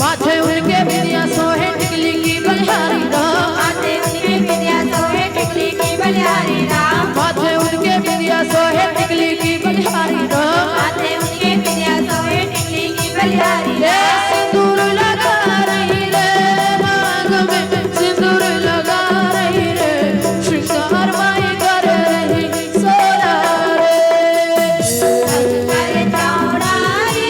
माथे उनके बिंदिया सोहे टिकली की बलिहारी राम, माथे उनके बिंदिया सोहे टिकली की बलिहारी राम, माथे उनके बिंदिया सोहे टिकली की बलिहारी राम, माथे उनके बिंदिया सोहे टिकली की बलिहारी ये राम। सिंदूर लगा रही रे मांग में, सिंदूर लगा रही रे श्रृंगार माई कर रही सोना रे। अरे चौड़ाई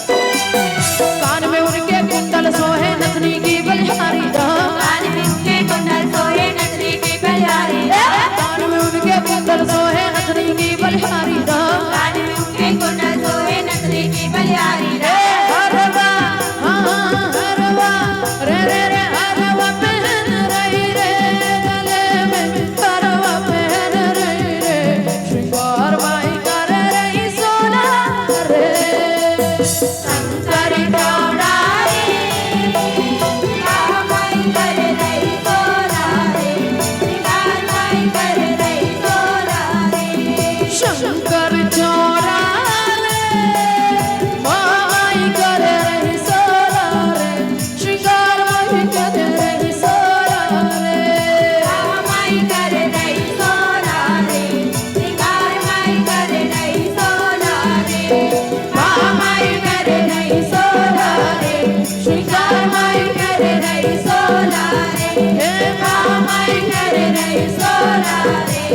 कान में उनके कुंडल सोहे नथनी की बलिहारी कान में उनके कुंडल सोहे नथनी की बलिहारी कान में उनके कुंडल सोहे नथनी की बलिहारी कान में उनके कुंडल सोहे नथनी की बलिहारी हरवा हाँ हरवा रे रे रे हरवा पहन रही रे गले में हरवा पहन रही रे श्रृंगार बाई कर रही सोना रे शंकर चौड़ाई माई कर रही सोना रे श्रृंगार माई कर रही सोना रे शंकर चौरा रे माई कर रही सोना रे श्रृंगार माई कर रही सोना रे माई कर रही सोना रे श्रृंगार माई कर रही सोना रे माई कर रही सोना रे श्रृंगार माई कर रही सोना रे हे माई कर रही सोना रे